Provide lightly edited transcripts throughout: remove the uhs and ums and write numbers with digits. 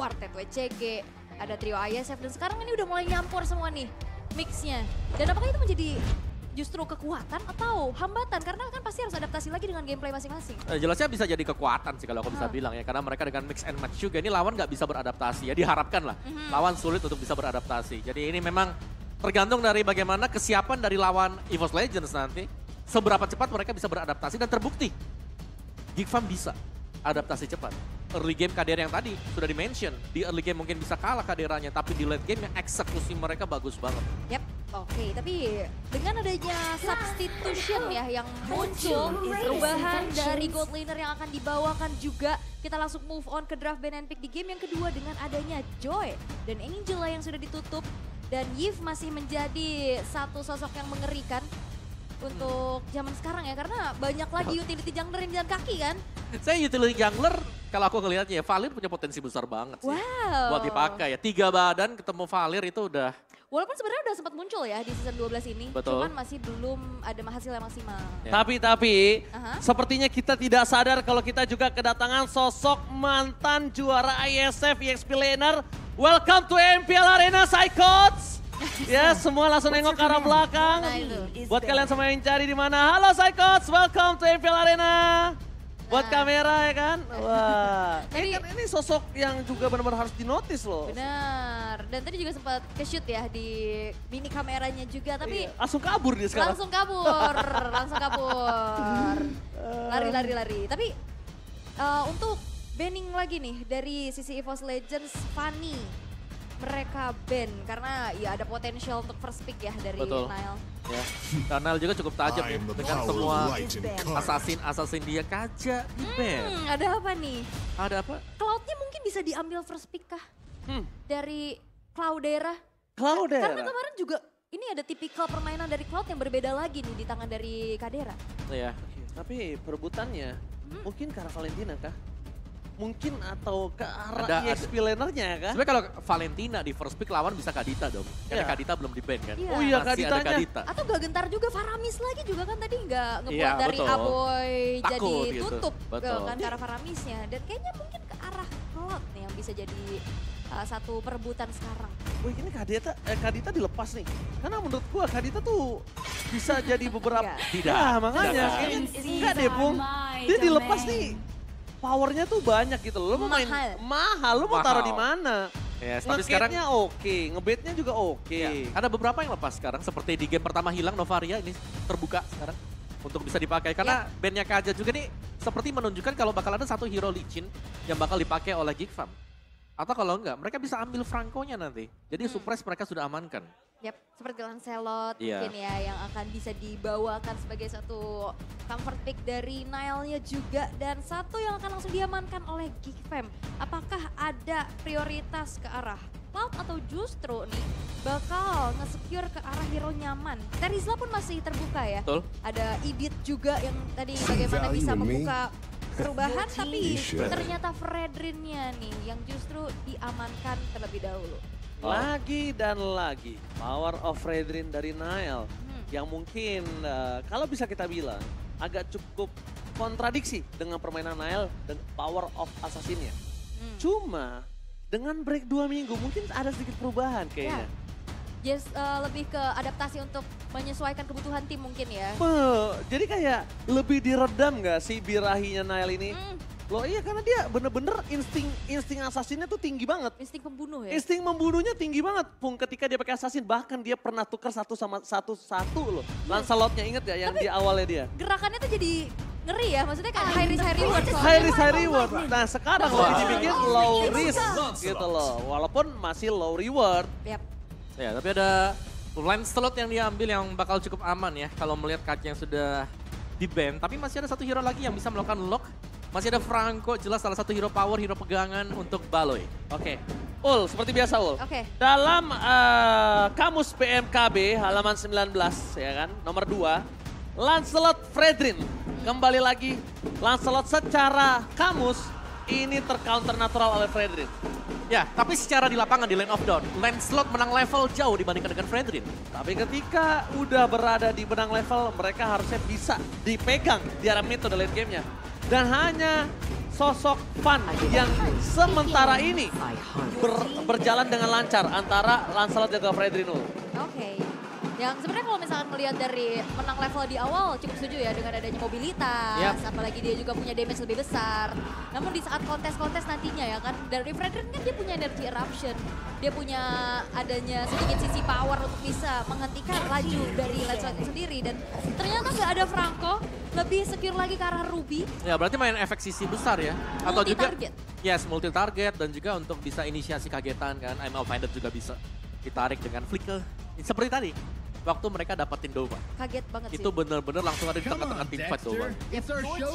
Quartet WCG, ada trio ISF, dan sekarang ini udah mulai nyampur semua nih mixnya. Dan apakah itu menjadi justru kekuatan atau hambatan? Karena kan pasti harus adaptasi lagi dengan gameplay masing-masing. Jelasnya bisa jadi kekuatan sih kalau aku bisa bilang ya. Karena mereka dengan mix and match juga, ini lawan nggak bisa beradaptasi ya. Diharapkan lah, lawan sulit untuk bisa beradaptasi. Jadi ini memang tergantung dari bagaimana kesiapan dari lawan EVOS Legends nanti. Seberapa cepat mereka bisa beradaptasi dan terbukti. GigFam bisa adaptasi cepat. Early game Kadera yang tadi sudah di-mention. Di early game mungkin bisa kalah Kaderanya, tapi di late game yang eksekusi mereka bagus banget. Yap, oke. Tapi dengan adanya substitution ya yang muncul, perubahan dari gold laner yang akan dibawakan juga, kita langsung move on ke draft ban and pick di game yang kedua dengan adanya Joy dan Angela yang sudah ditutup. Dan Yves masih menjadi satu sosok yang mengerikan untuk zaman sekarang ya, karena banyak lagi utility jungler yang jalan kaki kan. Saya utility jungler, kalau aku ngelihatnya ya, Valir punya potensi besar banget sih. Wow. Buat dipakai ya, 3 badan ketemu Valir itu udah. Walaupun sebenarnya udah sempat muncul ya di season 12 ini. Betul. Cuman masih belum ada hasil yang maksimal. Ya. Tapi sepertinya kita tidak sadar kalau kita juga kedatangan sosok mantan juara ISF EXP laner. Welcome to MPL Arena Psychots. Ya, semua langsung nengok ke arah belakang. Nah, itu. Buat kalian semua yang cari di mana, halo Psychots, welcome to MPL Arena. Buat kamera ya kan. Wah, ini sosok yang juga benar-benar harus dinotis loh. Benar. Dan tadi juga sempat ke-shoot ya di mini kameranya juga, tapi langsung kabur dia sekarang. langsung kabur, langsung kabur. Lari. Tapi untuk banning lagi nih dari sisi EVOS Legends, Fanny. Mereka ban karena ya ada potensial untuk first pick ya dari Nile. Ya. Dan Nile juga cukup tajam ya dengan semua assassin dia Kaja di ban. Ada apa nih? Ada apa? Cloud-nya mungkin bisa diambil first pick kah? Dari Cloudera? Cloudera? Karena kemarin juga ini ada tipikal permainan dari Cloud yang berbeda lagi nih di tangan dari Kadera. Iya. Tapi perebutannya mungkin ke arah Valentina kah? Mungkin atau ke arah EXP lanernya kan? Sebenarnya kalau Valentina di first pick lawan bisa Kadita dong. Karena Kadita belum di ban kan. Iya. Oh iya, masih ada Kadita. Atau gak gentar juga Faramis lagi juga kan tadi nggak ngebuat Iya, dari betul. Aboy jadi Takut gitu. tutup Betul. kan ke arah Faramisnya. Dan kayaknya mungkin ke arah Cloud nih yang bisa jadi satu perebutan sekarang. Wih ini Kadita dilepas nih. Karena menurut gua Kadita tuh bisa jadi beberapa. Tidak. Nah makanya enggak deh Bung. Dia dilepas nih. Powernya tuh banyak gitu loh. Lo mau main mahal, lo mau taruh di mana? Yes, tapi sekarang oke, ngebetnya juga oke. Ya, ada beberapa yang lepas sekarang seperti di game pertama hilang Novaria ini terbuka sekarang untuk bisa dipakai karena bandnya Kaja juga nih seperti menunjukkan kalau bakal ada satu hero licin yang bakal dipakai oleh GigFam. Atau kalau enggak, mereka bisa ambil Franco-nya nanti. Jadi surprise mereka sudah amankan. Yap, seperti Lancelot mungkin ya yang akan bisa dibawakan sebagai satu comfort pick dari Nile-nya juga. Dan satu yang akan langsung diamankan oleh GigFam. Apakah ada prioritas ke arah Cloud atau justru nih bakal nge-secure ke arah hero nyaman? Terizla pun masih terbuka ya. Betul. Ada Idit juga yang tadi bagaimana bisa membuka perubahan, tapi ternyata Fredrin-nya nih yang justru diamankan terlebih dahulu. Lagi dan lagi power of Fredrin dari Nile yang mungkin kalau bisa kita bilang agak cukup kontradiksi dengan permainan Nile dan power of assassinnya. Cuma dengan break 2 minggu mungkin ada sedikit perubahan kayaknya. Yes, lebih ke adaptasi untuk menyesuaikan kebutuhan tim mungkin ya. Jadi kayak lebih diredam gak sih birahinya Nile ini? Loh iya karena dia bener-bener insting assassinnya tuh tinggi banget. Insting pembunuh ya? Insting membunuhnya tinggi banget. Pung ketika dia pakai assassin bahkan dia pernah tukar satu loh. Lancelotnya inget gak yang di awalnya dia? Gerakannya tuh jadi ngeri ya, maksudnya kayak high risk high reward. High risk high reward. Nah sekarang lebih dibikin low risk gitu loh. Walaupun masih low reward. Yap. Ya tapi ada Lancelot yang diambil yang bakal cukup aman ya. Kalau melihat kaki yang sudah di-ban. Tapi masih ada satu hero lagi yang bisa melakukan lock. Masih ada Franco, jelas salah satu hero power, hero pegangan untuk Baloy. Oke. Ul, seperti biasa Ul. Oke. Dalam kamus PMKB halaman 19 ya kan, nomor 2. Lancelot Fredrin. Kembali lagi, Lancelot secara kamus ini tercounter natural oleh Fredrin. Ya, tapi secara di lapangan di Lane of Dawn, Lancelot menang level jauh dibandingkan dengan Fredrin. Tapi ketika udah berada di benang level, mereka harusnya bisa dipegang di arah metode late game-nya. Dan hanya sosok Fan yang sementara ini berjalan dengan lancar antara Lancelot dan Fredrin. Oke. Yang sebenarnya kalau misalkan melihat dari menang level di awal cukup setuju ya dengan adanya mobilitas, apalagi dia juga punya damage lebih besar. Namun di saat kontes-kontes nantinya ya kan, dari Fredrin kan dia punya energy eruption, dia punya adanya sedikit sisi power untuk bisa menghentikan laju dari Lancelot itu sendiri. Dan ternyata nggak ada Franco, lebih secure lagi ke arah Ruby. Ya berarti main efek sisi besar ya. Atau juga, Multi-target. yes multi target dan juga untuk bisa inisiasi kagetan kan. I'm Outfinder juga bisa ditarik dengan flicker. Seperti tadi. Waktu mereka dapetin Dova. Kaget banget sih. Itu bener-bener langsung ada di tengah-tengah tim fight Dova.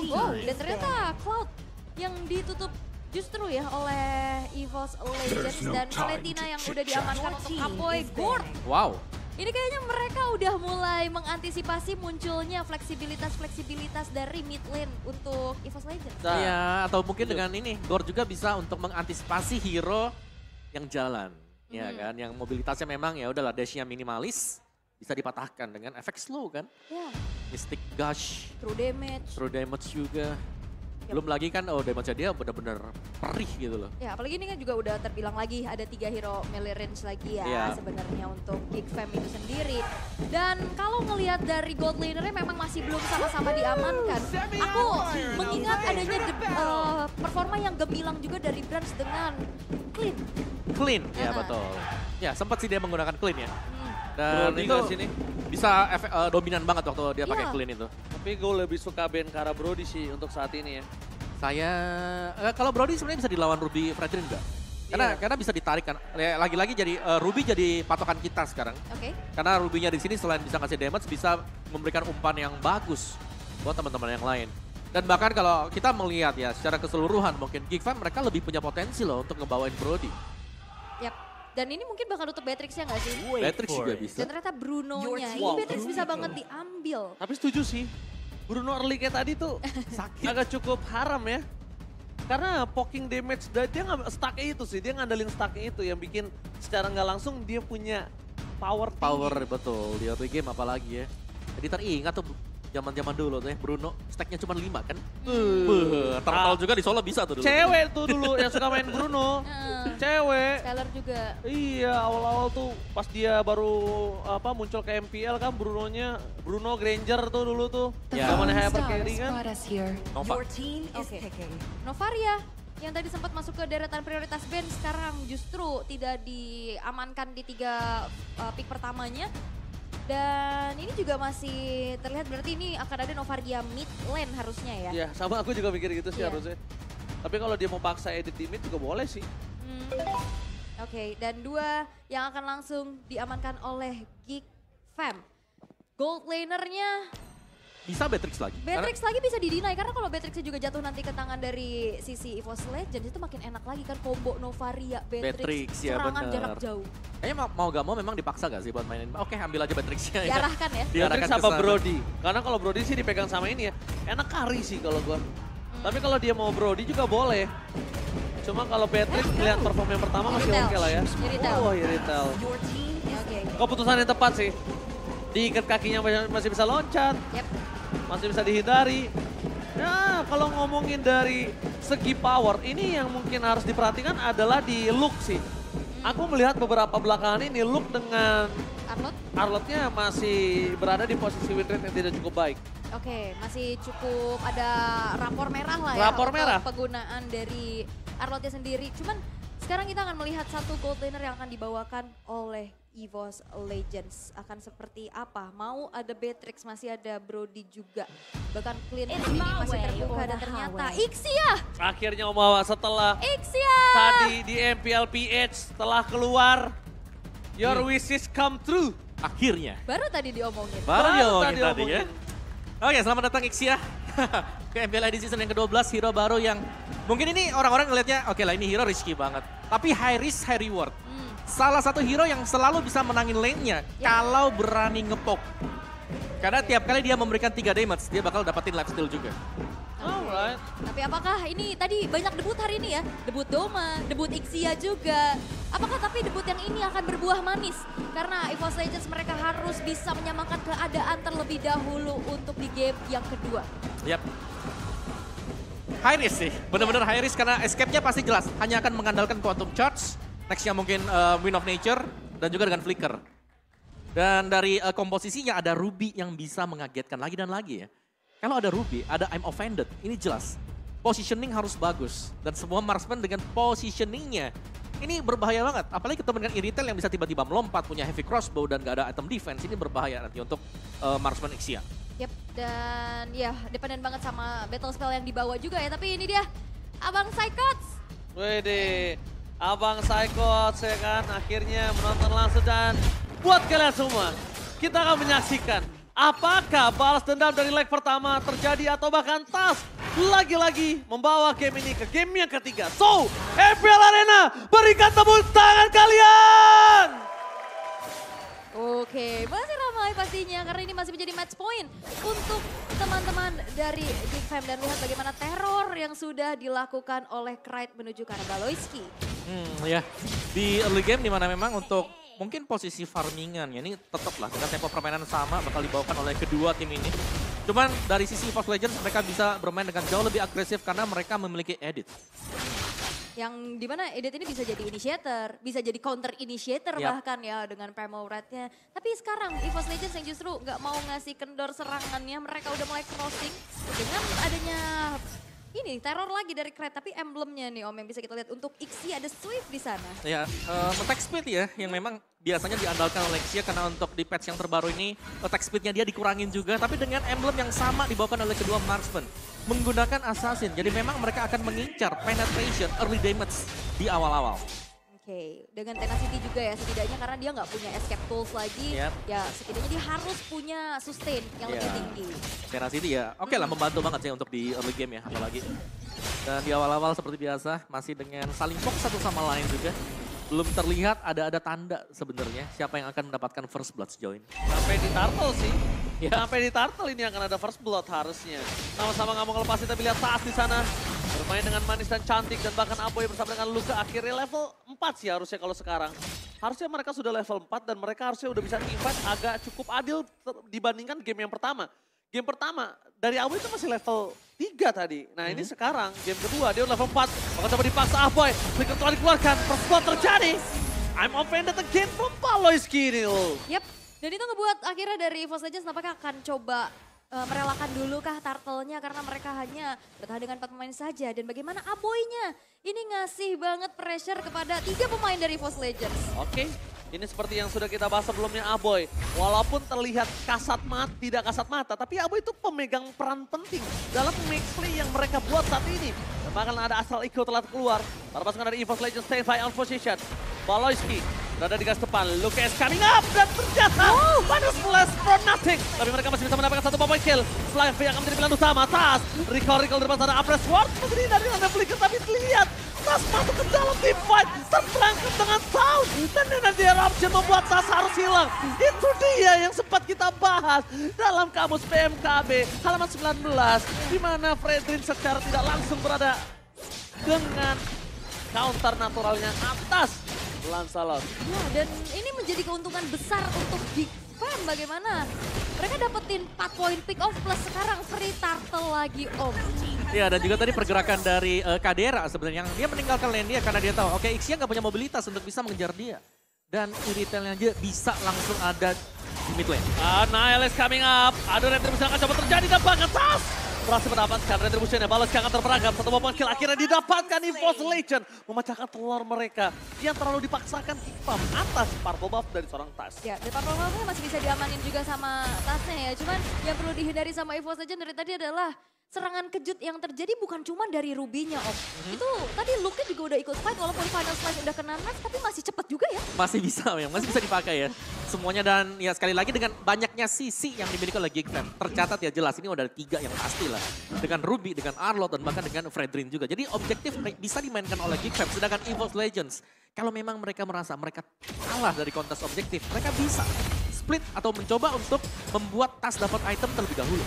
Wow, dan ternyata Cloud yang ditutup justru ya oleh EVOS Legends dan Valentina yang udah diamankan untuk Apoy Gord. Wow. Ini kayaknya mereka udah mulai mengantisipasi munculnya fleksibilitas dari mid lane untuk EVOS Legends. Iya, atau mungkin dengan ini Gord juga bisa untuk mengantisipasi hero yang jalan. Ya kan, yang mobilitasnya memang ya udahlah dashnya minimalis. Bisa dipatahkan dengan efek slow kan. Ya, Mystic Gush, true damage. True Damage juga. Belum lagi kan, damage-nya dia bener-bener perih gitu loh. Ya, apalagi ini kan juga udah terbilang lagi ada 3 hero melee range lagi ya sebenarnya untuk Geek Fam itu sendiri. Dan kalau ngelihat dari gold lanernya memang masih belum sama-sama diamankan. Aku mengingat adanya performa yang gemilang juga dari Branch dengan Clean. Clean, ya betul. Ya sempat sih dia menggunakan Clean ya. Dan Brody itu sini bisa dominan banget waktu dia pakai Iya. Clean itu. tapi gue lebih suka Ben Kara Brody sih untuk saat ini ya. Saya, kalau Brody sebenarnya bisa dilawan Ruby Fredrin enggak? Karena bisa ditarik kan. Lagi-lagi jadi Ruby jadi patokan kita sekarang. Oke. Karena Ruby-nya di sini selain bisa ngasih damage, bisa memberikan umpan yang bagus buat teman-teman yang lain. Dan bahkan kalau kita melihat ya secara keseluruhan mungkin Geek Fam mereka lebih punya potensi loh untuk ngebawain Brody. Yap. Dan ini mungkin bakal tutup Beatrix ya nggak sih? Beatrix juga bisa. Dan ternyata Bruno-nya, ini Wow. Beatrix bisa banget diambil. Tapi setuju sih, Bruno early kayak tadi tuh Sakit. agak cukup haram ya. Karena poking damage, dia nggak stuck-nya itu sih, dia ngandelin stuck-nya itu yang bikin secara nggak langsung dia punya power tinggi. Power betul, di early game apalagi ya. Jadi teringat tuh zaman-zaman dulu tuh ya, Bruno stacknya cuma 5 kan. Turtle juga di Solo bisa tuh dulu. Cewek tuh dulu yang suka main Bruno. Cewek. Skylar juga. Iya, awal-awal tuh pas dia baru muncul ke MPL kan Bruno Granger tuh dulu tuh. Ya. Zamannya Hyper Carry kan. Nova. Oke. Novaria yang tadi sempat masuk ke deretan prioritas band sekarang justru tidak diamankan di 3 pick pertamanya. Dan ini juga masih terlihat berarti ini akan ada Novaria mid lane harusnya ya. Iya, sama aku juga mikir gitu sih Iya. harusnya. Tapi kalau dia mau paksa edit di mid juga boleh sih. Oke, dan 2 yang akan langsung diamankan oleh Geek Fam. Gold lanernya Bisa Beatrix lagi. Beatrix lagi bisa didinai karena kalau Beatrixnya juga jatuh nanti ke tangan dari sisi EVOS Legends itu makin enak lagi kan combo Novaria, Beatrix, ya serangan bener. jarak jauh. Kayaknya mau gak mau memang dipaksa gak sih buat mainin. Oke ambil aja Beatrixnya ya. Diarahkan ya. Beatrix Diarahkan sama ke sana. Brody. Karena kalau Brody sih dipegang sama ini ya, enak carry sih kalau gua. Tapi kalau dia mau Brody juga boleh. Cuma kalau Beatrix lihat perform yang pertama masih Iritel. oke lah ya. Iritel. Oh, Iritel. Ya, oke. Keputusan yang tepat sih. Diikat kakinya masih bisa loncat, Yep. masih bisa dihindari. Nah, kalau ngomongin dari segi power, ini yang mungkin harus diperhatikan adalah di look sih. Aku melihat beberapa belakangan ini look dengan Arnold. Arlotnya masih berada di posisi win rate yang tidak cukup baik. Oke, masih cukup ada rapor merah lah ya. Rapor untuk merah. penggunaan dari Arnoldnya sendiri. Cuman sekarang kita akan melihat satu gold laner yang akan dibawakan oleh EVOS Legends. Akan seperti apa? Mau ada Beatrix, masih ada Brody juga. Bahkan Clean ini masih terbuka dan ternyata Ixia! Akhirnya Omawa setelah Ixia! tadi di MPL PH setelah keluar, your wishes come true. Akhirnya. Baru tadi diomongin. Baru dia ngomongin tadi tadi ya. Oke selamat datang Ixia. Ke MPL ID season yang ke-12 hero baru yang mungkin ini orang-orang ngelihatnya oke lah ini hero risky banget. Tapi high risk high reward. Salah satu hero yang selalu bisa menangin lane-nya kalau berani ngepok. Karena tiap kali dia memberikan 3 damage, dia bakal dapetin lifesteal juga. Alright. Tapi apakah ini tadi banyak debut hari ini ya? Debut Doma, debut Ixia juga. Apakah tapi debut yang ini akan berbuah manis? Karena EVOS Legends mereka harus bisa menyamakan keadaan terlebih dahulu untuk di game yang kedua. Yap. high risk sih, bener-bener high risk karena escape-nya pasti jelas. Hanya akan mengandalkan Quantum Charge, nextnya mungkin Wind of Nature, dan juga dengan Flicker. Dan dari komposisinya ada Ruby yang bisa mengagetkan lagi dan lagi ya. Kalau ada Ruby, ada I'm Offended, ini jelas. Positioning harus bagus. Dan semua marksman dengan positioningnya. Ini berbahaya banget, apalagi ketemu dengan Irithel yang bisa tiba-tiba melompat, punya heavy crossbow dan gak ada item defense. Ini berbahaya nanti untuk marksman Ixia. Yep, dan ya dependen banget sama battle spell yang dibawa juga ya. Tapi ini dia, Abang Psychots. Wede, Abang Psychots ya kan akhirnya menonton langsung dan buat kalian semua, kita akan menyaksikan apakah balas dendam dari leg pertama terjadi atau bahkan Tas lagi-lagi membawa game ini ke game yang ketiga. So, FPL Arena berikan tepuk tangan kalian! Oke, masih ramai pastinya karena ini masih menjadi match point untuk teman-teman dari Geek Fam dan lihat bagaimana teror yang sudah dilakukan oleh Krite menuju ke arah Baloyski. Ya, di early game dimana memang untuk mungkin posisi farmingan ya ini tetap lah dengan tempo permainan sama bakal dibawakan oleh kedua tim ini. Cuman dari sisi EVOS Legends mereka bisa bermain dengan jauh lebih agresif karena mereka memiliki edit. Yang dimana edit ini bisa jadi initiator, bisa jadi counter initiator bahkan ya dengan Primal Rate-nya. Tapi sekarang EVOS Legends yang justru nggak mau ngasih kendor serangannya, mereka udah mulai crossing dengan adanya ini teror lagi dari Krite, tapi emblemnya nih Om yang bisa kita lihat untuk Ixia ada Swift di sana. Ya, attack speed ya yang memang biasanya diandalkan oleh Ixia karena untuk di patch yang terbaru ini attack speednya dia dikurangin juga, tapi dengan emblem yang sama dibawakan oleh kedua marksman menggunakan assassin. Jadi memang mereka akan mengincar penetration early damage di awal-awal. Oke, dengan Tenacity juga ya setidaknya karena dia nggak punya escape tools lagi, ya setidaknya dia harus punya sustain yang lebih tinggi. Tenacity ya, oke lah membantu banget sih untuk di early game ya apalagi. Dan di awal-awal seperti biasa masih dengan saling fokus satu sama lain juga. Belum terlihat ada tanda sebenarnya siapa yang akan mendapatkan first blood sejauh ini. Sampai di Turtle sih. Sampai di Turtle ini akan ada first blood harusnya. Sama-sama nggak mau ngelepas tapi lihat Tas di sana. Bermain dengan manis dan cantik dan bahkan Aboy bersama dengan Luka akhirnya level 4 sih harusnya kalau sekarang. Harusnya mereka sudah level 4 dan mereka harusnya udah bisa teamfight agak cukup adil dibandingkan game yang pertama. Game pertama dari Aboy itu masih level 3 tadi. Nah ini sekarang game kedua dia level 4. Maka coba dipaksa Aboy. Flicker telah dikeluarkan. First blood terjadi. I'm offended again from Baloyski ini. Yep, dan itu ngebuat akhirnya dari EVOS Legends nampaknya akan coba merelakan dulu kah Turtle-nya karena mereka hanya bertahan dengan 4 pemain saja. Dan bagaimana Aboy-nya? Ini ngasih banget pressure kepada 3 pemain dari EVOS Legends. Oke, ini seperti yang sudah kita bahas sebelumnya Aboy. Walaupun terlihat tidak kasat mata, tapi Aboy itu pemegang peran penting dalam mix play yang mereka buat saat ini. Dan bahkan ada asal Iko telah keluar. Para pasukan dari EVOS Legends stay by on position. Baloyski berada di garis depan, Lucas coming up dan ternyata Manus Flash from nothing. Tapi mereka masih bisa mendapatkan satu point kill. Flying yang akan menjadi pilihan utama. Tas, recall dari depan sana, Apres Ward menjadi dari anda Flicker tapi lihat. Tas masuk ke dalam team fight, terperangkap dengan sound. Dan energy eruption membuat Tas harus hilang. Itu dia yang sempat kita bahas dalam kamus PMKB halaman 19. Di mana Fredrin secara tidak langsung berada dengan counter naturalnya atas Lancelot. Ya, dan ini menjadi keuntungan besar untuk Geek Fam. Bagaimana? Mereka dapetin 4 poin pick off plus sekarang free Turtle lagi Om. Ya dan juga tadi pergerakan dari Kadera sebenarnya. Dia meninggalkan lane dia karena dia tahu oke Ixia nggak punya mobilitas untuk bisa mengejar dia. Dan Irithel aja bisa langsung ada di mid lane. Nihil is coming up. Ada retribution akan coba terjadi dan bahkan Tas berhasil mendapatkan retributionnya. Balas akan terperangkap. Satu momen kill akhirnya didapatkan EVOS Legends. Memecahkan telur mereka yang terlalu dipaksakan Kipam atas purple buff dari seorang Tas. Ya, dan purple buff-nya masih bisa diamanin juga sama Tasnya ya. Cuman yang perlu dihindari sama EVOS Legends dari tadi adalah serangan kejut yang terjadi bukan cuma dari Ruby-nya Om. Itu tadi Luke juga udah ikut fight walaupun final slice udah kena knife tapi masih cepet juga ya. Masih bisa masih bisa dipakai ya. Semuanya dan ya sekali lagi dengan banyaknya sisi yang dimiliki oleh Geek Fam. Tercatat ya jelas ini udah 3 yang pasti lah. Dengan Ruby, dengan Arlott dan bahkan dengan Fredrin juga. Jadi objektif bisa dimainkan oleh Geek Fam. Sedangkan EVOS Legends kalau memang mereka merasa mereka kalah dari kontes objektif, mereka bisa split atau mencoba untuk membuat Tas dapat item terlebih dahulu.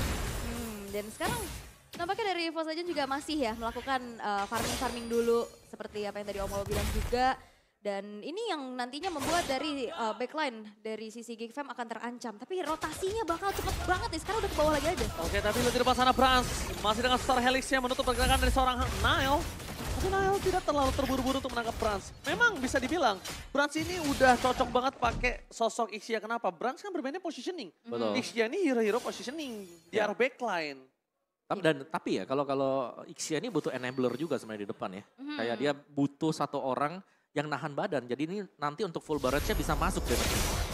Dan sekarang nampaknya dari EVOS Legends juga masih ya melakukan farming-farming dulu seperti apa yang tadi Om Olo bilang juga. Dan ini yang nantinya membuat dari backline dari sisi Geek Fam akan terancam. Tapi rotasinya bakal cepet banget nih, sekarang udah ke bawah lagi aja. Oke, tapi di depan sana Brans masih dengan Star Helix-nya menutup pergerakan dari seorang Nile. Tapi Nile tidak terlalu terburu-buru untuk menangkap Brans. Memang bisa dibilang, Brans ini udah cocok banget pakai sosok Ixia. Kenapa? Brans kan bermainnya positioning. Betul. Ixia ini hero-hero positioning di arah backline. Tapi ya kalau Ixia ini butuh enabler juga sebenarnya di depan ya. Kayak dia butuh satu orang yang nahan badan. Jadi ini nanti untuk full barrage-nya bisa masuk deh.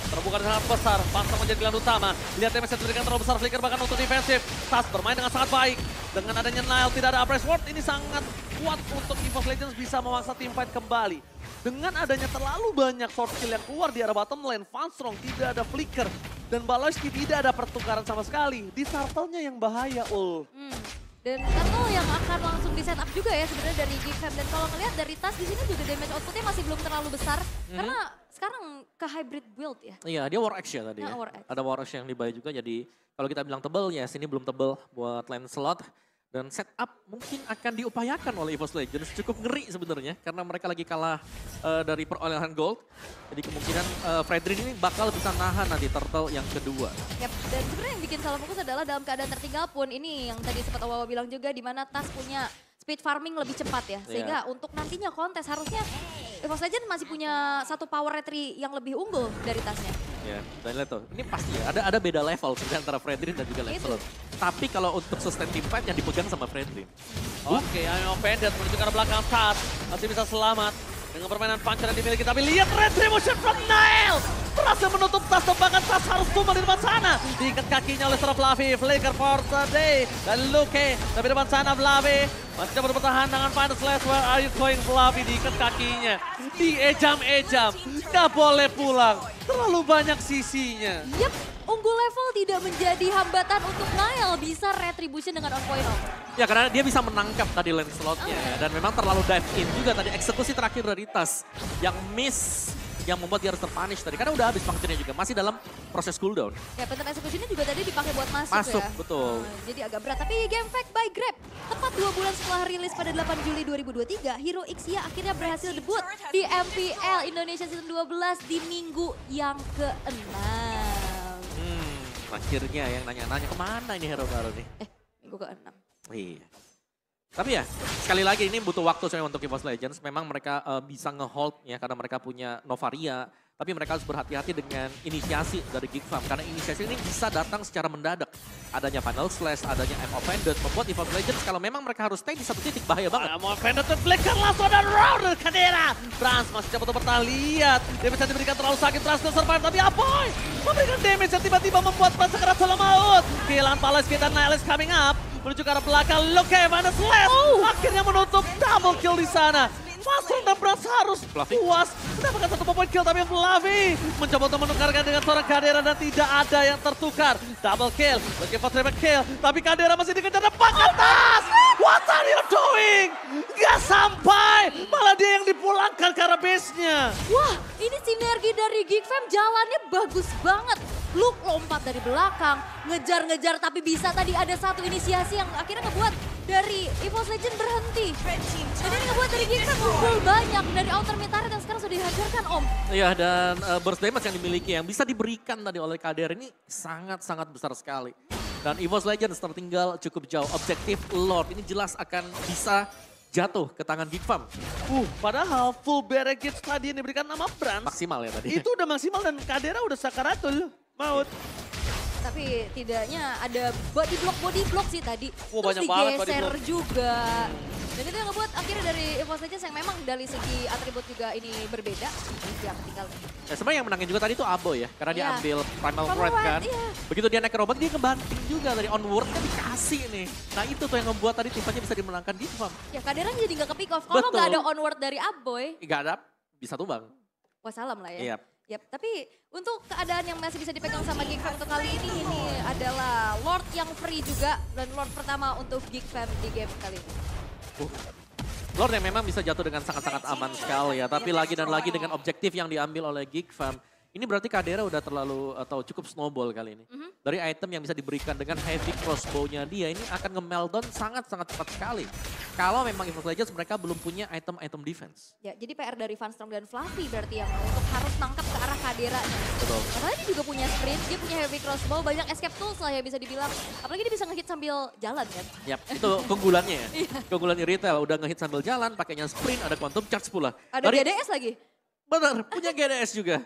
Terbuka dengan sangat besar, pasang menjadi gelandang utama. Lihat damage yang diberikan terlalu besar, Flicker bahkan untuk defensif. Tas bermain dengan sangat baik. Dengan adanya Nile, tidak ada Uprise Ward, ini sangat kuat untuk EVOS Legends bisa memaksa teamfight kembali. Dengan adanya terlalu banyak short kill yang keluar di arah bottom lane, Funstrong tidak ada Flicker. Dan Baloyski tidak ada pertukaran sama sekali. Di turtle-nya yang bahaya, Dan Turtle yang akan langsung di setup juga ya sebenarnya dari Geek Fam. Dan kalau ngelihat dari Tas di sini juga damage outputnya masih belum terlalu besar. Karena sekarang ke hybrid build ya. Iya, dia War Axe ya tadi ya. War Axe. Ada War Axe yang dibayar juga, jadi kalau kita bilang tebel ya sini belum tebel buat Lancelot. Dan setup mungkin akan diupayakan oleh EVOS Legends, cukup ngeri sebenarnya karena mereka lagi kalah dari perolehan gold. Jadi kemungkinan Fredrin ini bakal bisa nahan nanti Turtle yang kedua. Yap, dan sebenarnya yang bikin salah fokus adalah dalam keadaan tertinggal pun ini yang tadi sempat Wawa bilang juga di mana Tas punya speed farming lebih cepat ya. Sehingga untuk nantinya kontes harusnya EVOS Legends masih punya satu power retry yang lebih unggul dari Tasnya. Ya, dan lihat tuh, ini pasti ya, ada beda level sebenarnya antara Fredrin dan juga Lancelot. Tapi kalau untuk sustain team fight yang dipegang sama Fredrin. Oke, Ayo Pendant menuju ke arah belakang Tas. Masih bisa selamat dengan permainan puncher yang dimiliki. Tapi lihat Retribution from Nile. Berhasil menutup Tas, bahkan Tas harus tumbang di depan sana. Diikat kakinya oleh seorang Fluffy. Flicker for the day. Dan Luke, tapi depan sana Fluffy. Masih coba bertahan dengan Final Slash. Where are you going Fluffy? Diikat kakinya. Diejam-ejam. Gak boleh pulang. Terlalu banyak sisinya. Yep, unggul level tidak menjadi hambatan untuk Nile. Bisa retribution dengan on point off. Ya karena dia bisa menangkap tadi Lancelot-nya dan memang terlalu dive in juga tadi eksekusi terakhir dari Tas yang miss, yang membuat dia harus terpunish tadi karena udah habis functionnya juga, masih dalam proses cooldown. Ya Phantom Execution-nya juga tadi dipakai buat masuk Masuk, ya. betul. Jadi agak berat, tapi Game Fact by Grab. Tepat 2 bulan setelah rilis pada 8 Juli 2023, Hero Ixia akhirnya berhasil debut di MPL Indonesia Season 12 di minggu yang ke-6. Akhirnya yang nanya-nanya kemana ini hero baru nih? Minggu ke-6. Iya. Tapi ya, sekali lagi ini butuh waktu sebenarnya untuk EVOS Legends. Memang mereka bisa nge-hold ya karena mereka punya Novaria. Tapi mereka harus berhati-hati dengan inisiasi dari Geek Fam. Karena inisiasi ini bisa datang secara mendadak. Adanya Final Slash, adanya M Offended. Membuat EVOS Legends kalau memang mereka harus stay di satu titik bahaya banget. M Offended dan Flicker langsung ada round Kadera. Brans masih coba untuk bertahan, lihat. Damage yang diberikan terlalu sakit, Brans tidak survive. Tapi Apoy memberikan damage yang tiba-tiba membuat Brans sekeras solo maut. Kehilangan Palas kita, Nile is coming up. Menuju ke arah belakang, Luke Final Slash. Akhirnya menutup double kill di sana. Funstrong dan Brans harus puas mendapatkan satu point kill, tapi Fluffy mencoba untuk menukarkan dengan seorang Kadera dan tidak ada yang tertukar. Double kill, lagi for triple kill, tapi Kadera masih dikejar depan atas. What are you doing? Gak sampai, malah dia yang dipulangkan ke arah base-nya. Wah, ini sinergi dari Geek Fam jalannya bagus banget. Luke lompat dari belakang, ngejar-ngejar tapi bisa tadi ada satu inisiasi yang akhirnya ngebuat dari EVOS Legends berhenti. Dan ini ngebuat dari Geek Fam unggul banyak dari outer mid turret yang sekarang sudah dihajarkan Om. Iya dan burst damage yang dimiliki yang bisa diberikan tadi oleh Kader ini sangat-sangat besar sekali. Dan EVOS Legends tertinggal cukup jauh. Objektif Lord ini jelas akan bisa jatuh ke tangan Geek Fam. Padahal full barricade tadi yang diberikan nama Brans. Maksimal ya tadi. Itu udah maksimal dan Kadera udah sakaratul. Maut. Tapi tidaknya ada body block sih tadi. Banyak Terus banget body digeser block juga. Dan itu yang ngebuat akhirnya dari EVOS Legends yang memang dari segi atribut juga ini berbeda. Ya ketinggalan. Ya, sebenarnya yang menangin juga tadi itu Abo ya. Karena dia ambil Primal Threat kan. Iya. Begitu dia naik ke robot dia ngebanting juga dari onward kan dikasih nih. Nah itu tuh yang membuat tadi timpanya bisa dimenangkan Geek Fam. Ya Kadera jadi gak ke pick off. Kalau gak ada onward dari Aboy. Gak ada, bisa tumbang. Wassalam lah ya. Yap. Yap, tapi untuk keadaan yang masih bisa dipegang sama Geek Fam untuk kali ini adalah Lord yang free juga. Dan Lord pertama untuk Geek Fam di game kali ini. Lord yang memang bisa jatuh dengan sangat-sangat aman sekali ya. Tapi lagi dan lagi dengan objektif yang diambil oleh Geek Fam. Ini berarti Kadera udah terlalu atau cukup snowball kali ini. Dari item yang bisa diberikan dengan heavy crossbow-nya dia ini akan nge-meltdown sangat-sangat cepat sekali. Kalau memang EVOS Legends mereka belum punya item-item defense. Ya, jadi PR dari Vanstrong dan Fluffy berarti yang untuk harus nangkap ke arah Kadera-nya. Betul. Karena dia juga punya sprint, dia punya heavy crossbow, banyak escape tools lah ya bisa dibilang. Apalagi dia bisa nge-hit sambil jalan kan. Yap, itu keunggulannya ya. Keunggulannya retail, udah nge-hit sambil jalan, pakainya sprint, ada quantum charge pula. Ada GDS lagi. Benar, punya GDS juga.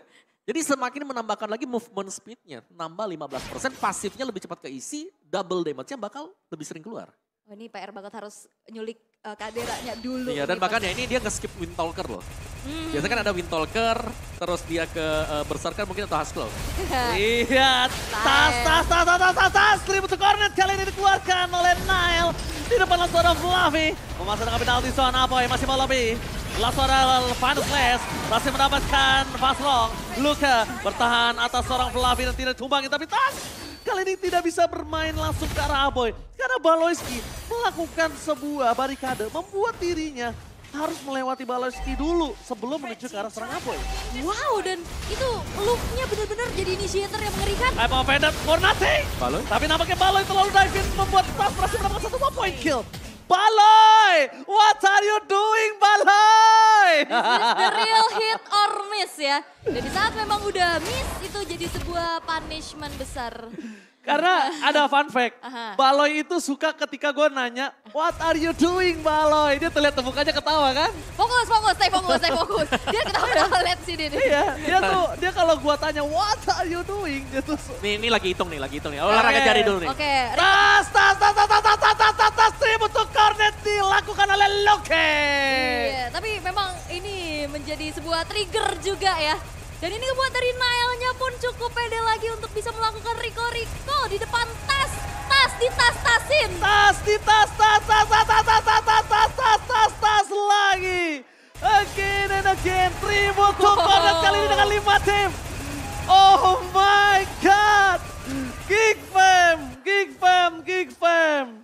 Jadi semakin menambahkan lagi movement speed-nya, nambah 15%, pasifnya lebih cepat keisi, double damage-nya bakal lebih sering keluar. Oh, ini PR banget harus nyulik Kadera-nya dulu. Iya, dan gitu. bahkan ya ini dia nge-skip Windtalker loh. Biasanya kan ada Windtalker, terus dia ke Berserker mungkin atau Husklow. Lihat, tas, Tribute to Cornet kali ini dikeluarkan oleh Nile. Di depan langsung ada Fluffy, memasang dengan penalti Son Apoy, masih mau lebih. Langsung ada Final Flash, masih mendapatkan Vanstrong. Luka bertahan atas seorang Fluffy dan tidak tumbangi, tapi tas kali ini tidak bisa bermain langsung ke arah Apoy. Karena Baloyski melakukan sebuah barikade, membuat dirinya harus melewati Baloyski dulu sebelum menuju ke arah serang Apoy. Wow, dan itu look-nya benar-benar jadi initiator yang mengerikan. I'm offended for nothing. Baloy? Tapi nampaknya Baloy terlalu dive in, membuat Tas berhasil mendapatkan satu point kill. Baloy! What are you doing, Baloy? The real hit or miss ya. Dan di saat memang udah miss, itu jadi sebuah punishment besar. Karena ada fun fact, Aha. Baloy itu suka ketika gue nanya, what are you doing, Baloy? Dia terlihat mukanya ketawa kan? Fokus, stay fokus. Dia ketawa lihat sini nih. Iya, dia kalau gue tanya, what are you doing? Dia tuh Nih lagi hitung nih. Olahraga jari dulu nih. Oke, tas, Tribute to Cornet dilakukan oleh Loke. iya, tapi memang ini menjadi sebuah trigger juga ya. Dan ini buat dari Nile-nya pun cukup pede lagi untuk bisa melakukan Rico di depan tas ditas-tasin. Tas lagi. Again and again, Tribute to Cornet kali ini dengan 5 tim. Oh my God. Geek Fam.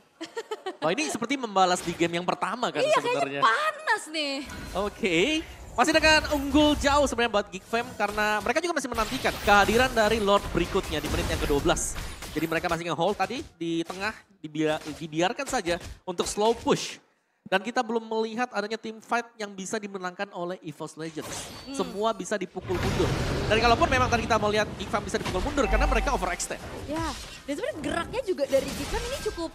Oh ini seperti membalas di game yang pertama kan Iya, sebenarnya. kayaknya panas nih. Oke. Masih dengan unggul jauh sebenarnya buat Geek Fam karena mereka juga masih menantikan kehadiran dari Lord berikutnya di menit yang ke-12. Jadi mereka masih nge-hold tadi di tengah, dibiarkan saja untuk slow push. Dan kita belum melihat adanya team fight yang bisa dimenangkan oleh EVOS Legends. Semua bisa dipukul mundur. Dan kalaupun memang tadi kita mau lihat Geek Fam bisa dipukul mundur karena mereka overextend. Ya, dan sebenarnya geraknya juga dari Gibson ini cukup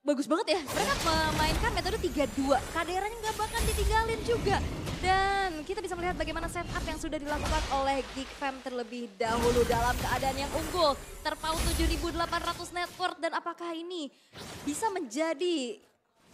bagus banget ya. Mereka memainkan metode 3-2. Kaderanya nggak bakal ditinggalin juga. Dan kita bisa melihat bagaimana setup yang sudah dilakukan oleh Geek Fam terlebih dahulu dalam keadaan yang unggul. Terpaut 7.800 net worth dan apakah ini bisa menjadi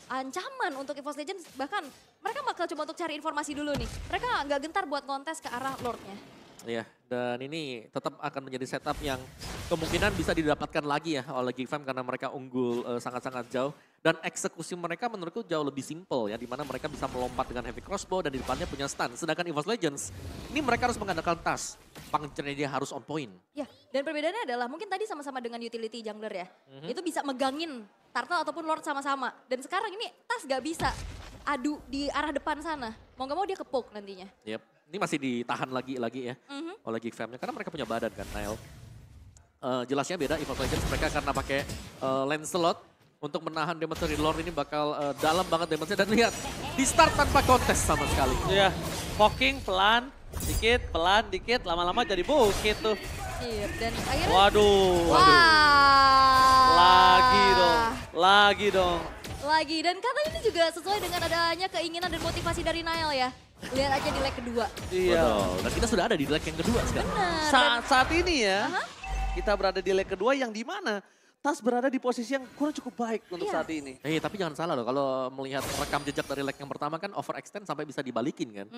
ancaman untuk EVOS Legends? Bahkan mereka bakal coba untuk cari informasi dulu nih. Mereka nggak gentar buat kontes ke arah Lordnya. Iya, dan ini tetap akan menjadi setup yang kemungkinan bisa didapatkan lagi ya oleh Geek Fam karena mereka unggul sangat-sangat jauh. Dan eksekusi mereka menurutku jauh lebih simple ya, dimana mereka bisa melompat dengan heavy crossbow dan di depannya punya stun. Sedangkan EVOS Legends, ini mereka harus mengandalkan tas. Puncture-nya dia harus on point. Ya, dan perbedaannya adalah mungkin tadi sama-sama dengan utility jungler ya. Itu bisa megangin turtle ataupun lord sama-sama. Dan sekarang ini tas gak bisa adu di arah depan sana. Mau gak mau dia kepuk nantinya. Yep. Ini masih ditahan lagi ya oleh Geek Fam-nya karena mereka punya badan kan, Nile. Jelasnya beda EVOS Legends mereka karena pakai Lancelot untuk menahan damage dari Lord ini bakal dalam banget damage-nya. Dan lihat, di start tanpa kontes sama sekali. Iya, poking pelan, dikit, lama-lama jadi bukit tuh. Iya, dan akhirnya... Waduh. Wah. Lagi dong. Lagi, dan katanya ini juga sesuai dengan adanya keinginan dan motivasi dari Nile ya. Lihat aja di leg kedua. Iya. Betul. Dan kita sudah ada di leg yang kedua sekarang. Benar. Saat ini ya, kita berada di leg kedua yang dimana Tas berada di posisi yang kurang cukup baik untuk Iya. saat ini. Tapi jangan salah loh, kalau melihat rekam jejak dari leg yang pertama kan overextend sampai bisa dibalikin kan.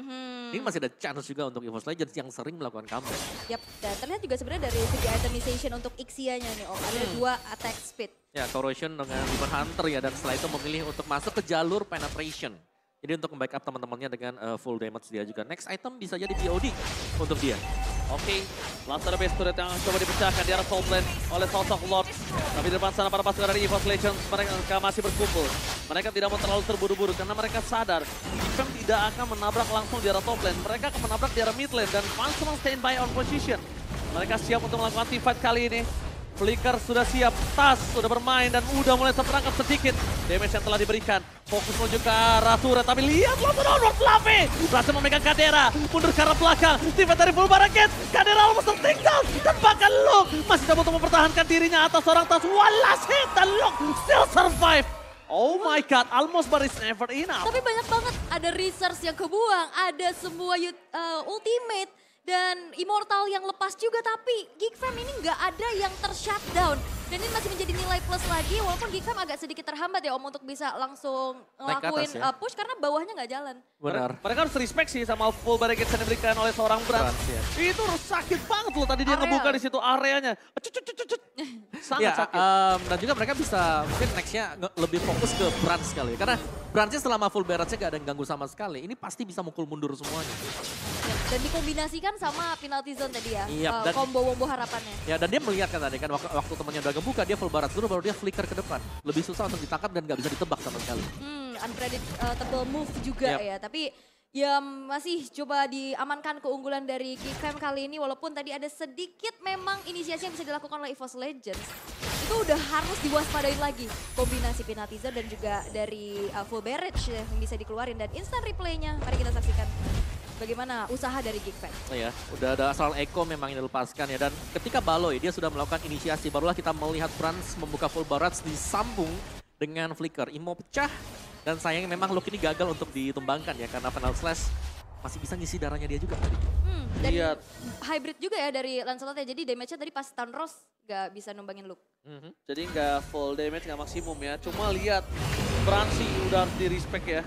Ini masih ada chance juga untuk EVOS Legends yang sering melakukan comeback. Yap, dan terlihat juga sebenarnya dari segi itemization untuk Ixia-nya nih Om. Ada 2 attack speed. Ya, Corrosion dengan Demon Hunter ya, dan setelah itu memilih untuk masuk ke jalur penetration. Jadi untuk membackup teman-temannya dengan full damage dia juga. Next item bisa jadi POD untuk dia. Oke, langsung ada base turret yang coba dipecahkan di arah top lane oleh sosok Lord. Tapi di depan sana para pasukan dari EVOS Legends mereka masih berkumpul. Mereka tidak mau terlalu terburu-buru karena mereka sadar Geek tidak akan menabrak langsung di arah top lane. Mereka akan menabrak di arah mid lane dan langsung standby on position. Mereka siap untuk melakukan teamfight kali ini. Flicker sudah siap, Tas sudah bermain dan udah mulai terperangkap sedikit. Damage yang telah diberikan, fokus menuju ke arah turret. Tapi lihat langsung onward Fluffy. Berhasil memegang Kadera, mundur ke arah belakang. Teamfight dari Full Barricade, Kadera almost tertinggal. Dan bahkan Luke masih coba untuk mempertahankan dirinya atas seorang Tas. One last hit dan Luke still survive. Oh my god, almost but it's never enough. Tapi banyak banget, ada resource yang kebuang, ada semua ultimate. Dan Immortal yang lepas juga, tapi Geek Fam ini nggak ada yang ter-shutdown. Dan ini masih menjadi nilai plus lagi, walaupun Geek Fam agak sedikit terhambat ya Om untuk bisa langsung ngelakuin push karena bawahnya nggak jalan. Benar. Mereka harus respect sih sama Full Barricade yang diberikan oleh seorang Brand. Ya. Itu sakit banget loh tadi dia ngebuka di situ areanya. Sangat sakit. Dan juga mereka bisa mungkin nextnya lebih fokus ke Brand sekali. Karena Brandnya selama Full Barrage-nya gak ada yang ganggu sama sekali. Ini pasti bisa mukul mundur semuanya. Dan dikombinasikan sama penalty zone tadi ya, dan combo wombo harapannya. Ya dan dia melihat kan tadi kan waktu temannya udah ngebuka dia full barat dulu baru dia flicker ke depan. Lebih susah untuk ditangkap dan gak bisa ditebak sama sekali. Unpredictable move juga ya, tapi ya masih coba diamankan keunggulan dari Geek Fam kali ini. Walaupun tadi ada sedikit memang inisiasi yang bisa dilakukan oleh EVOS Legends. Itu udah harus diwaspadai lagi. Kombinasi penalty zone dan juga dari Full Barrage yang bisa dikeluarin. Dan instant replaynya, mari kita saksikan. Bagaimana usaha dari Geek Fam? Ya, udah ada asal Eko memang yang dilepaskan ya. Dan ketika Baloy dia sudah melakukan inisiasi, barulah kita melihat Franz membuka full barrage disambung dengan flicker. Imo pecah dan sayang memang Luke ini gagal untuk ditumbangkan ya. Karena Final Slash masih bisa ngisi darahnya dia juga tadi. Dan hybrid juga ya dari Lancelot ya. Jadi damage-nya tadi pas Stun Rose gak bisa numbangin Luke. Jadi gak full damage, gak maksimum ya. Cuma lihat Franz sih udah harus di-respect ya.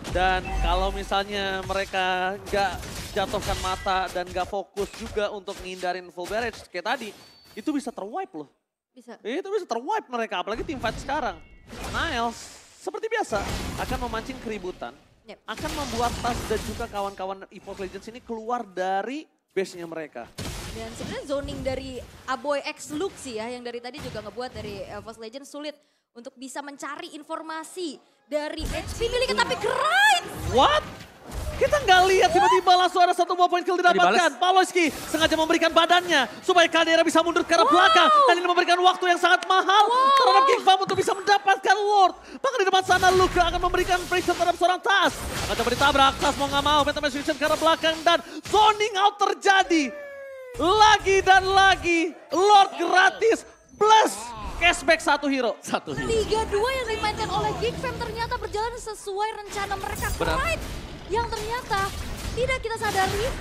Dan kalau misalnya mereka nggak jatuhkan mata dan nggak fokus juga untuk ngindarin full barrage kayak tadi, itu bisa terwipe loh. Bisa. Itu bisa terwipe mereka, apalagi tim fight sekarang. Niles, seperti biasa, akan memancing keributan. Akan membuat Tas dan juga kawan-kawan EVOS Legends ini keluar dari base-nya mereka. Dan sebenarnya zoning dari Aboy X Luke sih ya, yang dari tadi juga ngebuat dari EVOS Legends sulit untuk bisa mencari informasi dari HP miliknya, tapi great! What? Kita nggak lihat tiba-tiba langsung ada satu buah poin kill didapatkan. Paloski sengaja memberikan badannya supaya Kadera bisa mundur ke arah belakang. Dan ini memberikan waktu yang sangat mahal terhadap Geek Fam untuk bisa mendapatkan Lord. Bahkan di depan sana Luke akan memberikan pressure terhadap seorang Tas. Akan coba ditabrak, Tas mau nggak mau. Phantom Execution ke arah belakang dan zoning out terjadi. Lagi dan lagi Lord gratis plus cashback satu hero. 3-2 yang dimainkan oleh Geek Fam ternyata berjalan sesuai rencana mereka. Right. Yang ternyata tidak kita sadari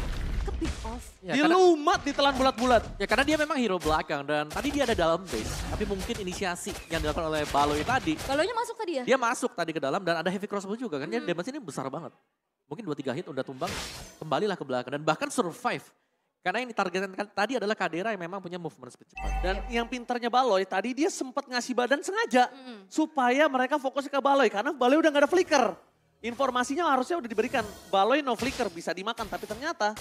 ke pick off. Ya, dilumat, ditelan bulat-bulat. Ya karena dia memang hero belakang dan tadi dia ada dalam base. Tapi mungkin inisiasi yang dilakukan oleh Baloy tadi. Baloynya masuk tadi ya? Dia masuk tadi ke dalam dan ada heavy crossbow juga kan. Jadi damage ini besar banget. Mungkin 2-3 hit udah tumbang, kembalilah ke belakang dan bahkan survive. Karena yang ditargetkan tadi adalah Kadera yang memang punya movement speed cepat. Dan yang pintarnya Baloy tadi dia sempat ngasih badan sengaja. Supaya mereka fokus ke Baloy. Karena Baloy udah gak ada flicker. Informasinya harusnya udah diberikan. Baloy no flicker bisa dimakan. Tapi ternyata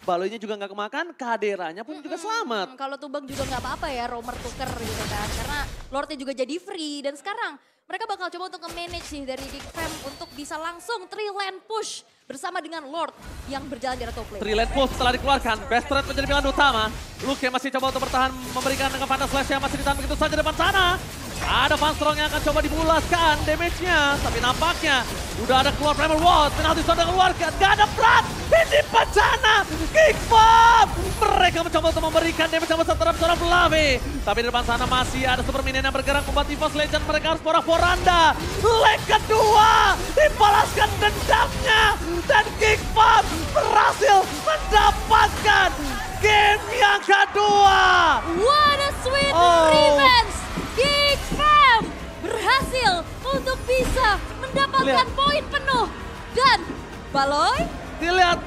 Baloynya juga gak kemakan. Kaderanya pun juga selamat. Kalau tumbang juga gak apa-apa ya. Roamer tuker gitu kan. Karena Lordnya juga jadi free. Dan sekarang mereka bakal coba untuk nge-manage sih dari Geek Fam. Untuk bisa langsung 3-lane push. Bersama dengan Lord yang berjalan di arah top lane. 3-lane push telah dikeluarkan. Best threat menjadi pilihan utama. Luke yang masih coba untuk bertahan memberikan dengan Phantom Slash yang masih ditahan begitu saja depan sana. Ada Van Strong yang akan coba dibulaskan damage-nya. Tapi nampaknya udah ada keluar Primal Ward. Penalti sudah keluarkan. Gak ada Prat. Ini bencana. Geek Fam. Mereka mencoba untuk memberikan damage yang besar terhadap seorang Fluffy. Tapi di depan sana masih ada Super Minion yang bergerak membuat EVOS Legends. Mereka harus porak-poranda. Leg kedua. Dibalaskan dendamnya. Dan Geek Fam berhasil mendapatkan game yang kedua. What a sweet revenge. Geek Fam berhasil untuk bisa mendapatkan poin penuh. Dan Baloy. Dilihat,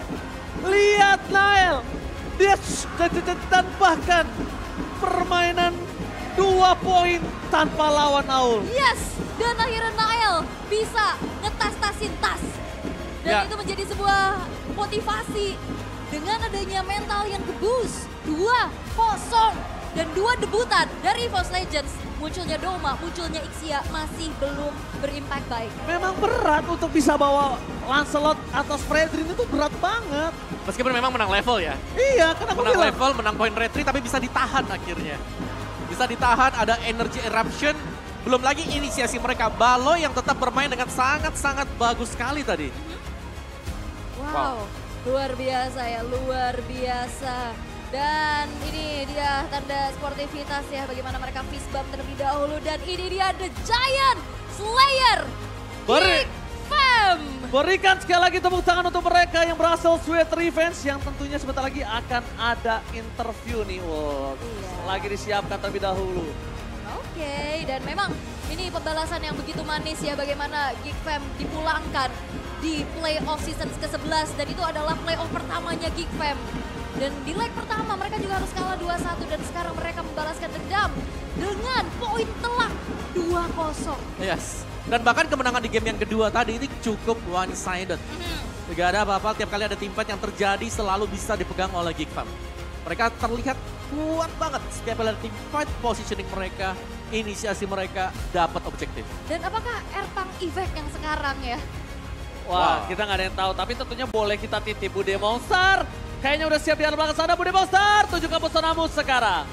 lihat Nael. Dia dan bahkan permainan 2 poin tanpa lawan Aul. Yes, dan akhirnya Nael bisa ngetas-tasin Tas. Dan itu menjadi sebuah motivasi dengan adanya mental yang ke-boost. 2-0 Dan 2 debutan dari EVOS Legends, munculnya Doma, munculnya Ixia masih belum berimpact baik. Memang berat untuk bisa bawa Lancelot atas Fredrin itu berat banget. Meskipun memang menang level ya. Iya, kan aku Menang bilang. level, menang poin retreat tapi bisa ditahan akhirnya. Bisa ditahan, ada energy eruption. Belum lagi inisiasi mereka. Balo yang tetap bermain dengan sangat-sangat bagus sekali tadi. Wow, luar biasa ya, luar biasa. Dan ini dia tanda sportivitas ya, bagaimana mereka fist bump terlebih dahulu. Dan ini dia The Giant Slayer Beri- Geek Fam. Berikan sekali lagi tepuk tangan untuk mereka yang berhasil sweat revenge yang tentunya sebentar lagi akan ada interview nih. Wow, Iya. lagi disiapkan terlebih dahulu. Oke, dan memang ini pembalasan yang begitu manis ya, bagaimana Geek Fam dipulangkan di playoff season ke-11 dan itu adalah playoff pertamanya Geek Fam. Dan di leg pertama mereka juga harus kalah 2-1 dan sekarang mereka membalaskan dendam dengan poin telak 2-0. Yes. Dan bahkan kemenangan di game yang kedua tadi ini cukup one-sided. Tidak ada apa-apa, tiap kali ada team fight yang terjadi selalu bisa dipegang oleh Geek Fam. Mereka terlihat kuat banget setiap kali ada team fight, positioning mereka, inisiasi mereka dapat objektif. Dan apakah Erpang Effect yang sekarang ya? Wah, Wow. kita nggak ada yang tahu, tapi tentunya boleh kita titip Bude Monster. Kayaknya udah siap di arah belakang sana, Bude Monster. Tuju ke pesonamu sekarang.